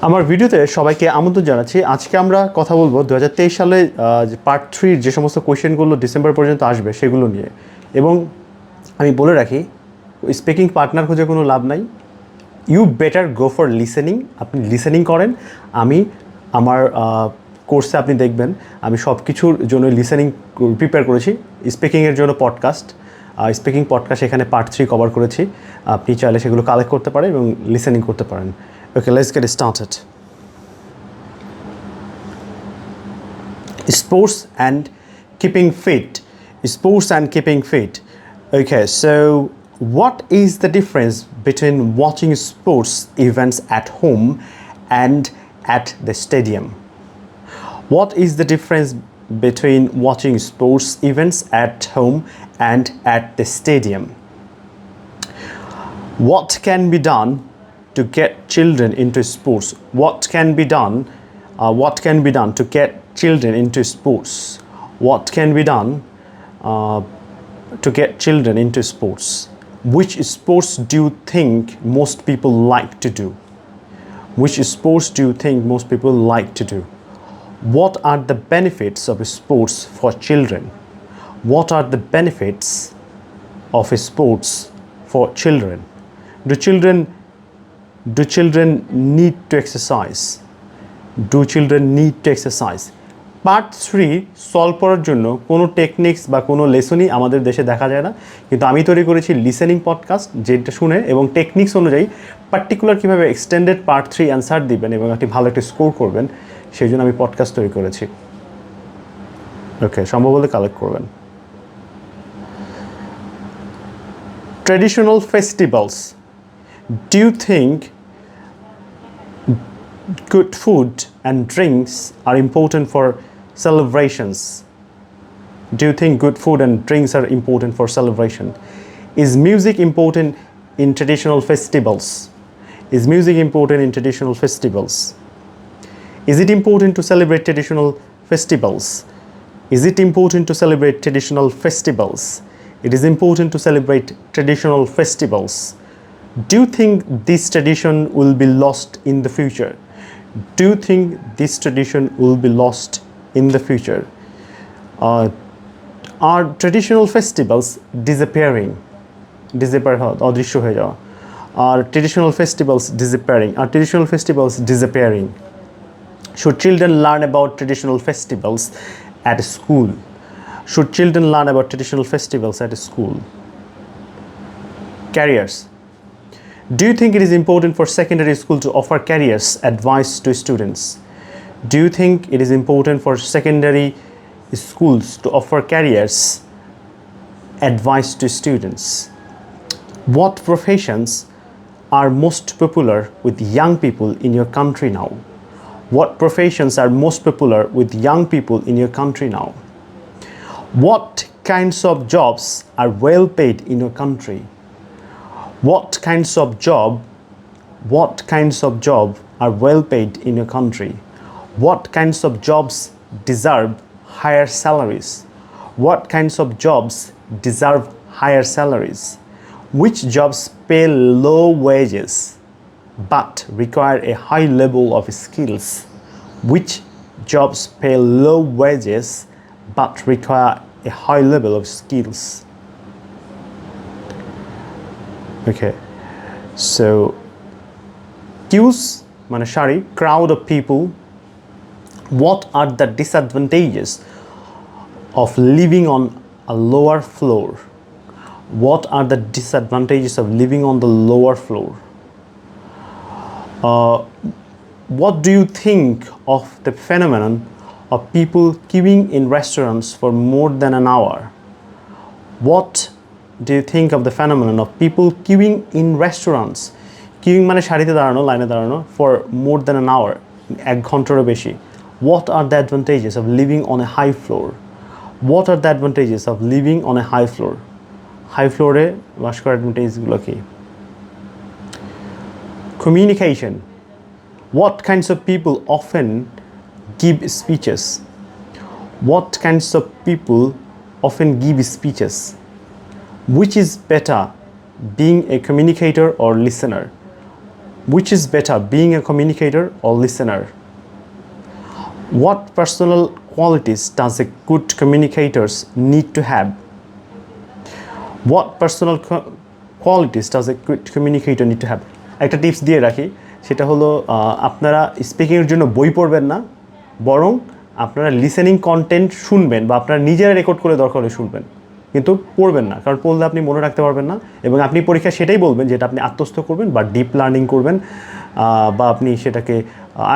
আমার ভিডিওতে সবাইকে আমন্ত্রণ জানাচ্ছি। আজকে আমরা কথা বলবো 2023 সালে পার্ট 3 যে সমস্ত কোয়েশ্চেনগুলো ডিসেম্বর পর্যন্ত আসবে সেগুলো নিয়ে। এবং আমি বলে রাখি, স্পিকিং পার্টনার খুঁজে কোনো লাভ নাই। You better go for listening. আপনি লিসেনিং করেন। আমি আমার কোর্সে আপনি দেখবেন আমি সব কিছুর জন্য লিসেনিং প্রিপেয়ার করেছি। স্পিকিংয়ের জন্য পডকাস্ট, স্পিকিং পডকাস্ট এখানে পার্ট 3 কভার করেছি। আপনি চাইলে সেগুলো কালেক্ট করতে পারেন এবং লিসেনিং করতে পারেন। Okay, let's get started. Sports and keeping fit. Sports and keeping fit. Okay, so what is the difference between watching sports events at home and at the stadium? What is the difference between watching sports events at home and at the stadium? What can be done to get children into sports? What can be done? What can be done to get children into sports? What can be done to get children into sports? Which sports do you think most people like to do? Which sports do you think most people like to do? What are the benefits of sports for children? What are the benefits of sports for children? Do children need to exercise? Do children need to exercise? Part 3 solve করার জন্য কোনো techniques বা কোনো লেসনই আমাদের দেশে দেখা যায় না, কিন্তু আমি তৈরি করেছি লিসেনিং পডকাস্ট, যেটা শুনে এবং টেকনিক্স অনুযায়ী পার্টিকুলার কীভাবে এক্সটেন্ডেড পার্ট 3 অ্যান্সার দিবেন এবং একটি ভালো একটি স্কোর করবেন সেই জন্য আমি পডকাস্ট তৈরি করেছি। ওকে, সম্ভব হলে কালেক্ট করবেন। Traditional festivals. Do you think good food and drinks are important for celebrations? Do you think good food and drinks are important for celebration? Is music important in traditional festivals? Is music important in traditional festivals? Is it important to celebrate traditional festivals? Is it important to celebrate traditional festivals? It is important to celebrate traditional festivals. Do you think this tradition will be lost in the future? Do you think this tradition will be lost in the future? Are traditional festivals disappearing? অদৃশ্য হয়ে যাওয়া। Are traditional festivals disappearing? Are traditional festivals disappearing? Should children learn about traditional festivals at school? Should children learn about traditional festivals at school? Careers. Do you think it is important for secondary school to offer careers advice to students? Do you think it is important for secondary schools to offer careers advice to students? What professions are most popular with young people in your country now? What professions are most popular with young people in your country now? What kinds of jobs are well paid in your country? What kinds of job are well paid in your country? What kinds of jobs deserve higher salaries? What kinds of jobs deserve higher salaries? Which jobs pay low wages but require a high level of skills? Which jobs pay low wages but require a high level of skills? Okay, so queues মানে সারি, crowd of people. What are the disadvantages of living on a lower floor? What are the disadvantages of living on the lower floor? What do you think of the phenomenon of people queuing in restaurants for more than an hour? What do you think of the phenomenon of people queuing in restaurants? Queuing মানে সারিতে দাঁড়ানো, লাইনে দাঁড়ানো for more than an hour, এক ঘন্টারও বেশি. What are the advantages of living on a high floor? What are the advantages of living on a high floor? High floor এ বাস করার অ্যাডভান্টেজগুলো কি? Communication. What kinds of people often give speeches? What kinds of people often give speeches? Which is better, being a communicator or listener? Which is better, being a communicator or listener? What personal qualities does a good communicator need to have? What personal qualities does a good communicator need to have? একটা tips দিয়ে রাখি, সেটা হলো আপনারা স্পিকিংয়ের জন্য বই পড়বেন না, বরং আপনারা লিসেনিং কন্টেন্ট শুনবেন বা আপনারা নিজেরা রেকর্ড করে দরকার হলে শুনবেন, কিন্তু পড়বেন না, কারণ পড়লে আপনি মনে রাখতে পারবেন না এবং আপনি পরীক্ষা সেটাই বলবেন যেটা আপনি আত্মস্থ করবেন বা ডিপ লার্নিং করবেন বা আপনি সেটাকে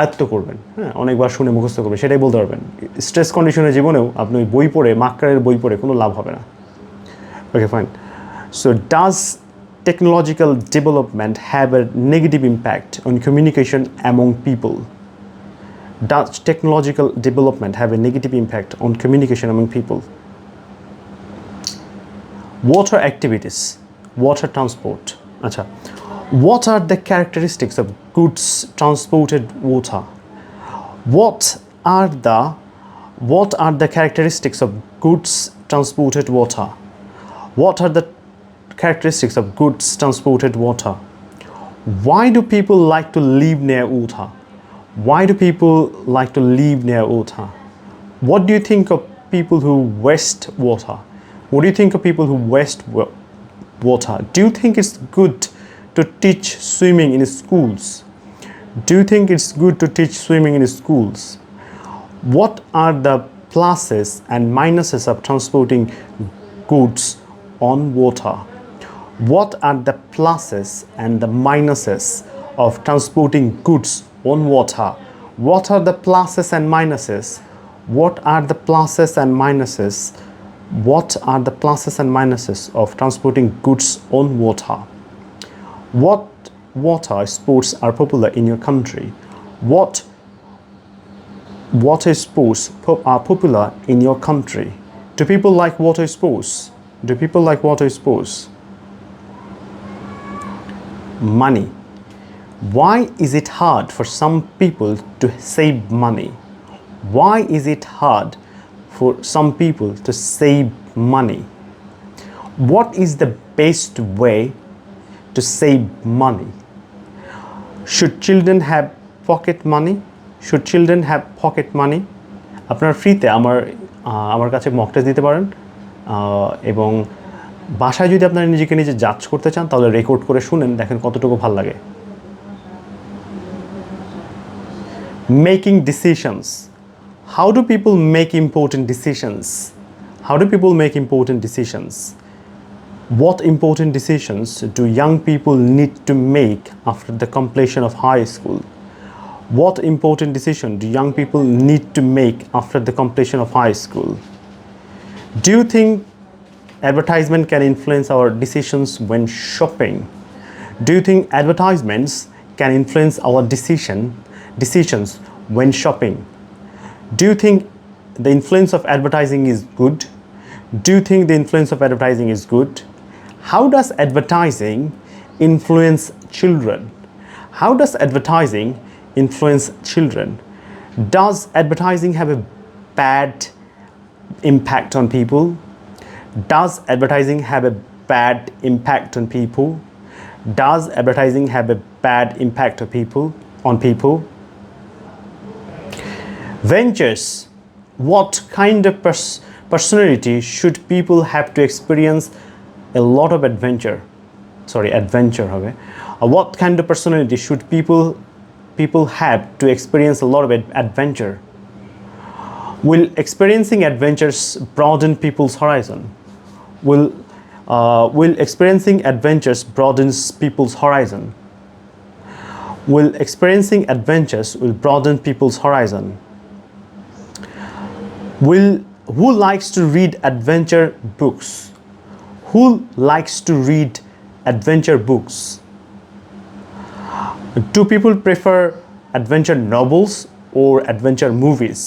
আয়ত্ত করবেন, হ্যাঁ, অনেকবার শুনে মুখস্থ করবেন, সেটাই বলতে পারবেন। স্ট্রেস কন্ডিশনের জীবনেও আপনি বই পড়ে মাক্কারের বই পড়ে কোনো লাভ হবে না। Okay, fine. So does technological development have a negative impact on communication among people? Does technological development have a negative impact on communication among people? Water activities, water transport. Acha. What are the characteristics of goods transported water? What are the characteristics of goods transported water? What are the characteristics of goods transported water? Why do people like to live near water? Why do people like to live near water? What do you think of people who waste water? What do you think of people who waste water? Do you think it's good to teach swimming in schools? Do you think it's good to teach swimming in schools? What are the pluses and minuses of transporting goods on water? What are the pluses and the minuses of transporting goods on water? What are the pluses and minuses? What are the pluses and minuses? What are the pluses and minuses of transporting goods on water? What water sports are popular in your country? What water sports are popular in your country? Do people like water sports? Do people like water sports? Money. Why is it hard for some people to save money? Why is it hard for some people to save money? What is the best way to save money? Should children have pocket money? Should children have pocket money? আপনারা ফ্রিতে আমার কাছে mock test দিতে পারেন এবং বাসায় যদি আপনারা নিজেকে নিজে জাজ করতে চান তাহলে রেকর্ড করে শুনেন, দেখেন কতটুকু ভালো লাগে। Making decisions. How do people make important decisions? How do people make important decisions? What important decisions do young people need to make after the completion of high school? What important decision do young people need to make after the completion of high school? Do you think advertisement can influence our decisions when shopping? Do you think advertisements can influence our decisions when shopping? Do you think the influence of advertising is good? Do you think the influence of advertising is good? How does advertising influence children? How does advertising influence children? Does advertising have a bad impact on people? Does advertising have a bad impact on people? Does advertising have a bad impact on people? Ventures. What kind of personality should people have to experience a lot of adventure? Adventure হবে. What kind of personality should people have to experience a lot of adventure? Will experiencing adventures broaden people's horizon? Will experiencing adventures broadens people's horizon? Will experiencing adventures will broaden people's horizon? Who likes to read adventure books? Who likes to read adventure books? Do people prefer adventure novels or adventure movies?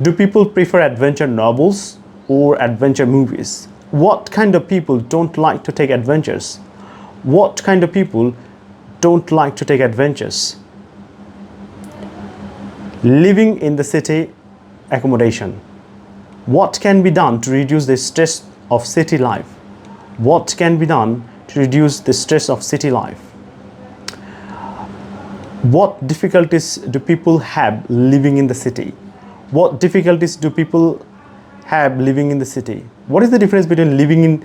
Do people prefer adventure novels or adventure movies? What kind of people don't like to take adventures? What kind of people don't like to take adventures? Living in the city accommodation. What can be done to reduce the stress of city life? What can be done to reduce the stress of city life? What difficulties do people have living in the city? What difficulties do people have living in the city? What is the difference between living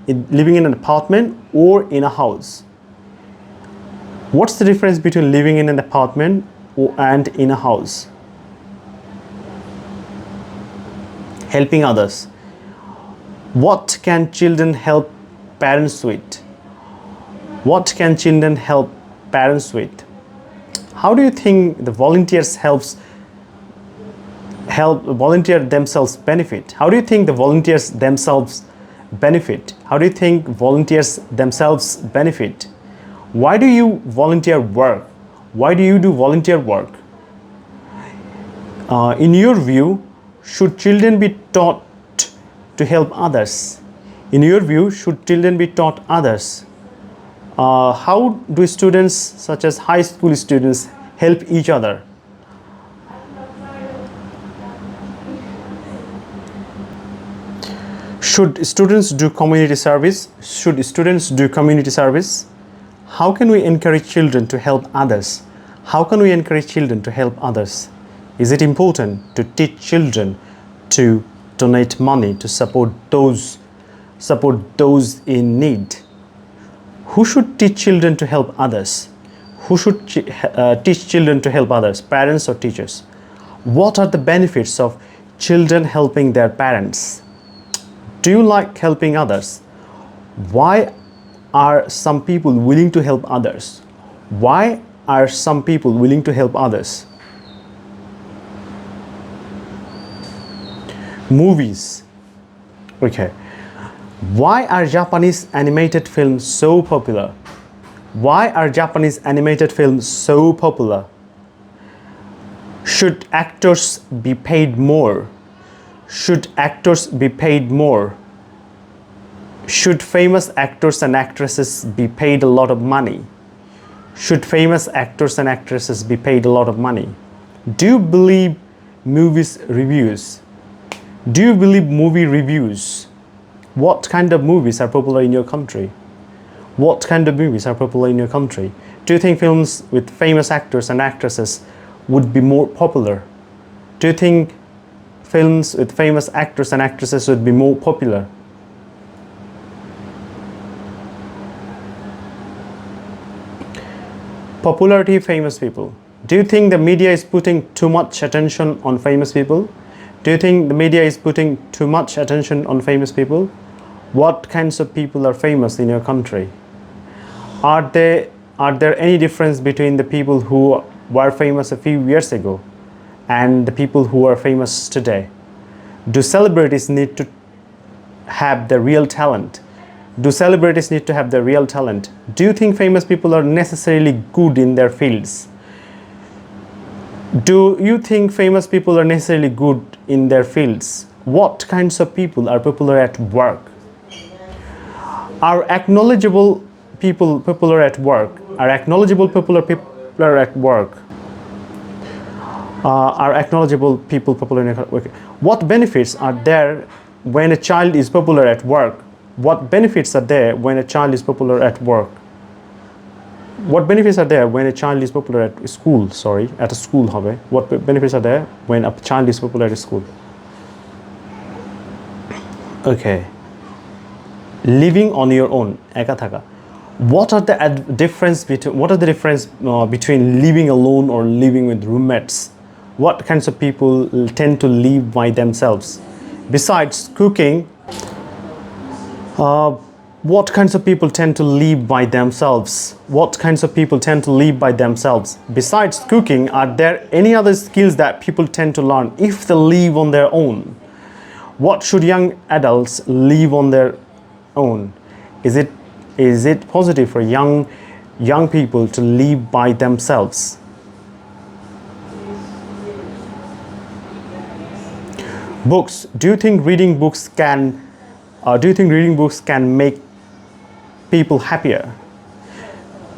in an apartment or in a house? What's the difference between living in an apartment and in a house? Helping others. What can children help parents with? What can children help parents with? How do you think the volunteer themselves benefit? How do you think the volunteers themselves benefit? How do you think volunteers themselves benefit? Why do you volunteer work? Why do you do volunteer work? In your view, should children be taught to help others? In your view, should children be taught others? How do students, such as high school students, help each other? Should students do community service? Should students do community service? How can we encourage children to help others? How can we encourage children to help others? Is it important to teach children to donate money to support those in need? Who should teach children to help others? Who should teach children to help others, parents or teachers? What are the benefits of children helping their parents? Do you like helping others? Why are some people willing to help others? Why are some people willing to help others? Movies. Okay. Why are Japanese animated films so popular? Why are Japanese animated films so popular? Should actors be paid more? Should actors be paid more? Should famous actors and actresses be paid a lot of money? Should famous actors and actresses be paid a lot of money? Do you believe movies reviews? Do you believe movie reviews? What kind of movies are popular in your country? What kind of movies are popular in your country? Do you think films with famous actors and actresses would be more popular? Do you think films with famous actors and actresses would be more popular? Popularity of famous people. Do you think the media is putting too much attention on famous people? Do you think the media is putting too much attention on famous people? What kinds of people are famous in your country? Are there any difference between the people who were famous a few years ago and the people who are famous today? Do celebrities need to have the real talent? Do celebrities need to have the real talent? Do you think famous people are necessarily good in their fields? Do you think famous people are necessarily good in their fields? What kinds of people are popular at work? Are acknowledgeable people popular at work? Are acknowledgeable popular at work? Are acknowledgeable people popular at work? What benefits are there when a child is popular at work? What benefits are there when a child is popular at work? What benefits are there when a child is popular at school? Sorry, at a school হবে. What benefits are there when a child is popular at school? Okay. Living on your own, একা থাকা. What are the difference between living alone or living with roommates? What kinds of people tend to live by themselves? Besides cooking, what kinds of people tend to live by themselves? What kinds of people tend to live by themselves? Besides cooking, are there any other skills that people tend to learn if they live on their own? What should young adults live on their own? Is it positive for young people to live by themselves? Books. Do you think reading books can make people happier?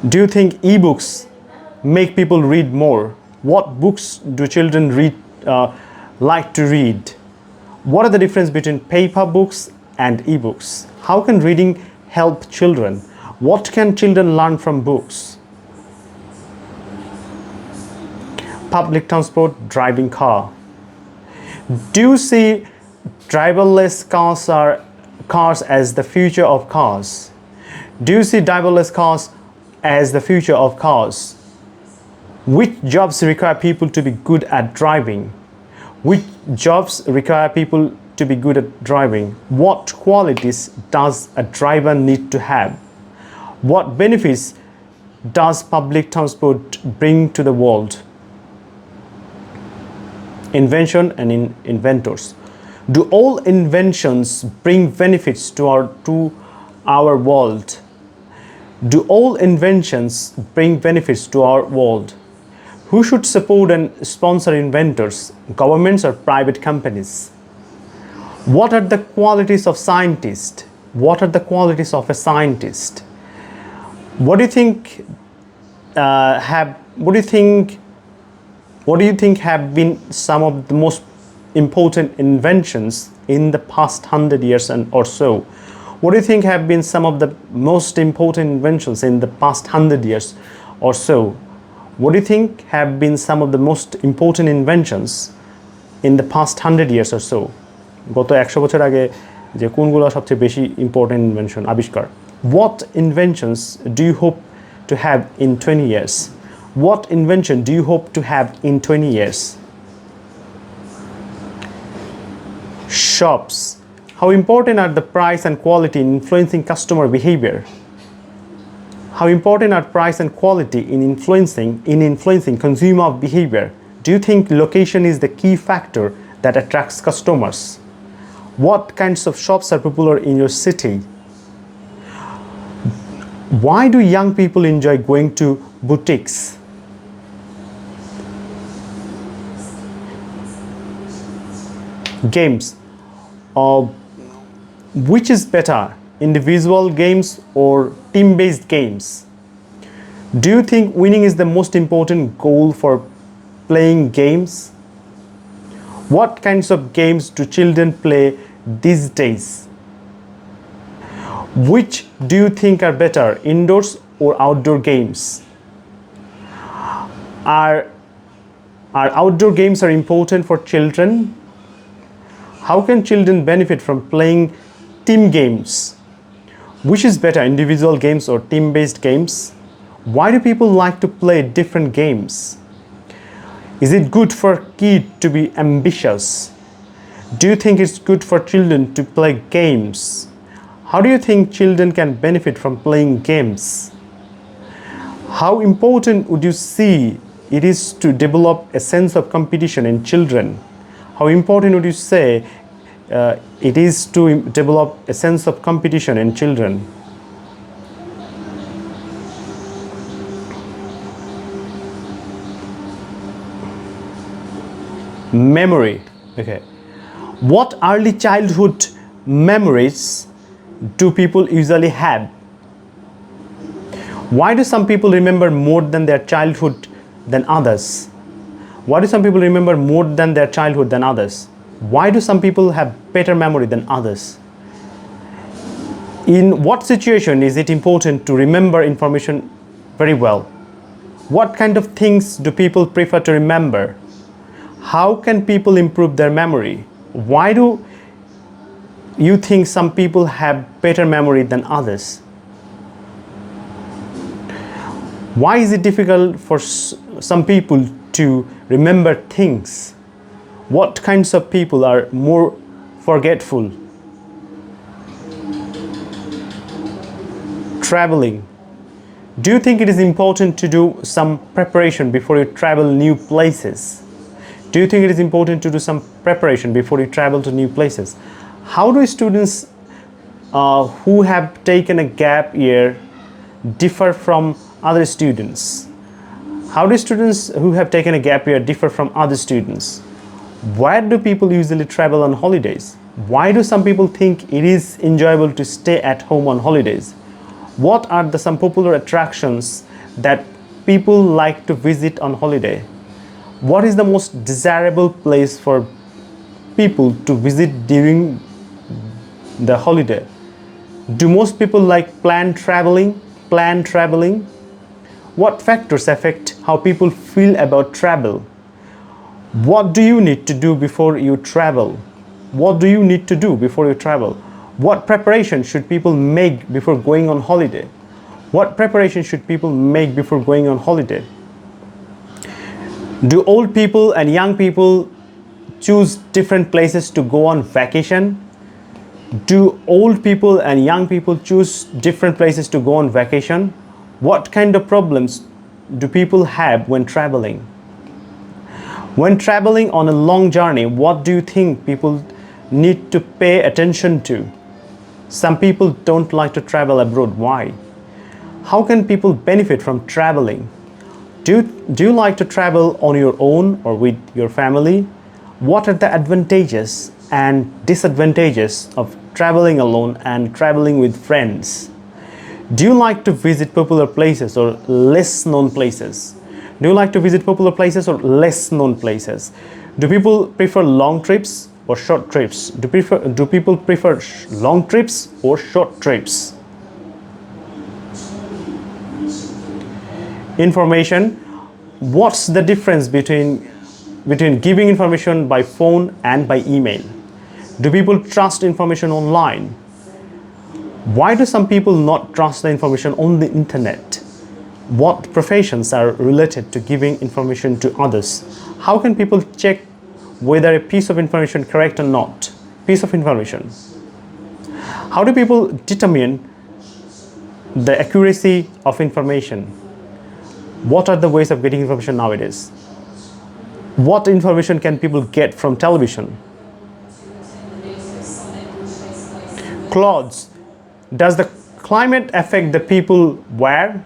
Do you think ebooks make people read more? What books do children like to read? What are the difference between paper books and ebooks? How can reading help children? What can children learn from books? public transport, driving car. Do you see driverless cars as the future of cars? Do you see driverless cars as the future of cars? Which jobs require people to be good at driving? Which jobs require people to be good at driving? What qualities does a driver need to have? What benefits does public transport bring to the world? Invention and inventors. Do all inventions bring benefits to our world? Do all inventions bring benefits to our world? Who should support and sponsor inventors, governments or private companies? What are the qualities of scientists? What are the qualities of a scientist? What do you think have been some of the most important inventions in the past 100 years or so? What do you think have been some of the most important inventions in the past 100 years or so? What do you think have been some of the most important inventions in the past 100 years or so? গত 100 বছর আগে যে কোনগুলো সবচেয়ে বেশি important invention আবিষ্কার? What inventions do you hope to have in 20 years? What invention do you hope to have in 20 years? Shops. How important are the price and quality in influencing customer behavior? How important are price and quality in influencing consumer behavior? Do you think location is the key factor that attracts customers? What kinds of shops are popular in your city? Why do young people enjoy going to boutiques? Games. Which is better, individual games or team-based games? Do you think winning is the most important goal for playing games? What kinds of games do children play these days? Which do you think are better, indoors or outdoor games? Are outdoor games are important for children? How can children benefit from playing team games? Which is better, individual games or team-based games? Why do people like to play different games? Is it good for kids to be ambitious? Do you think it's good for children to play games? How do you think children can benefit from playing games? How important would you see it is to develop a sense of competition in children? How important would you say it is to develop a sense of competition in children? Memory. Okay. What early childhood memories do people usually have? Why do some people remember more than their childhood than others? Why do some people remember more than their childhood than others? Why do some people have better memory than others? In what situation is it important to remember information very well? What kind of things do people prefer to remember? How can people improve their memory? Why do you think some people have better memory than others? Why is it difficult for some people to remember things? What kinds of people are more forgetful? Traveling. Do you think it is important to do some preparation before you travel new places? Do you think it is important to do some preparation before you travel to new places? How do students who have taken a gap year differ from other students? How do students who have taken a gap year differ from other students? Where do people usually travel on holidays? Why do some people think it is enjoyable to stay at home on holidays? What are some popular attractions that people like to visit on holiday? What is the most desirable place for people to visit during the holiday? Do most people like planned traveling? What factors affect how people feel about travel? What do you need to do before you travel? What do you need to do before you travel? What preparation should people make before going on holiday? What preparation should people make before going on holiday? Do old people and young people choose different places to go on vacation? Do old people and young people choose different places to go on vacation? What kind of problems do people have when traveling? When traveling on a long journey, what do you think people need to pay attention to? Some people don't like to travel abroad. Why? How can people benefit from traveling? Do you like to travel on your own or with your family? What are the advantages and disadvantages of traveling alone and traveling with friends? Do you like to visit popular places or less known places? Do you like to visit popular places or less known places? Do people prefer long trips or short trips? Do people prefer long trips or short trips? Information. What's the difference between giving information by phone and by email? Do people trust information online? Why do some people not trust the information on the internet? What professions are related to giving information to others? How can people check whether a piece of information is correct or not? Piece of information. How do people determine the accuracy of information? What are the ways of getting information nowadays? What information can people get from television? Clothes. Does the climate affect the people wear?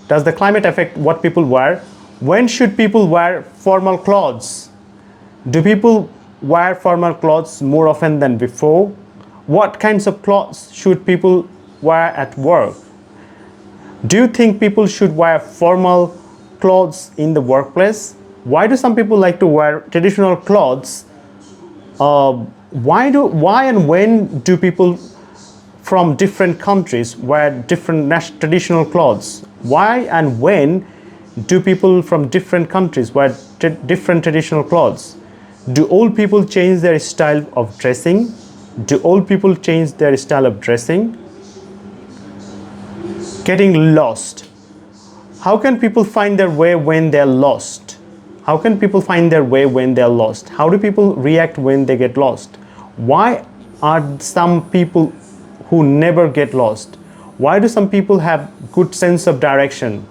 Does the climate affect what people wear? When should people wear formal clothes? Do people wear formal clothes more often than before? What kinds of clothes should people wear at work? Do you think people should wear formal clothes in the workplace? Why do some people like to wear traditional clothes? Why and when do people from different countries wear different traditional clothes? Why and when do people from different countries wear different traditional clothes? Do old people change their style of dressing? Do old people change their style of dressing? Getting lost. How can people find their way when they're lost? How can people find their way when they're lost? How do people react when they get lost? Why are some people who never get lost? Why do some people have good sense of direction?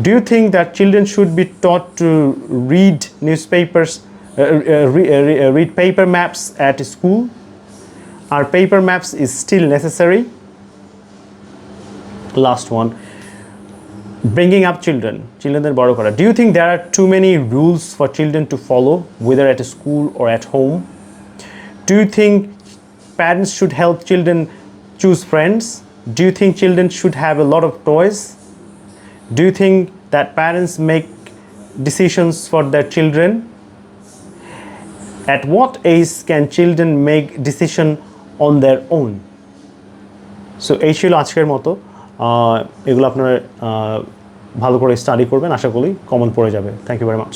Do you think that children should be taught to read newspapers, read paper maps at school? Are paper maps is still necessary? Last one. Bringing up children. Children বড় করা. Do you think there are too many rules for children to follow, whether at a school or at home? Do you think parents should help children choose friends? Do you think children should have a lot of toys? Do you think that parents make decisions for their children? At what age can children make decision on their own? So এই ছিল আজকের মতো। এগুলো আপনারা ভালো করে study করবেন, আশা করি কমন পড়ে যাবে। Thank you very much.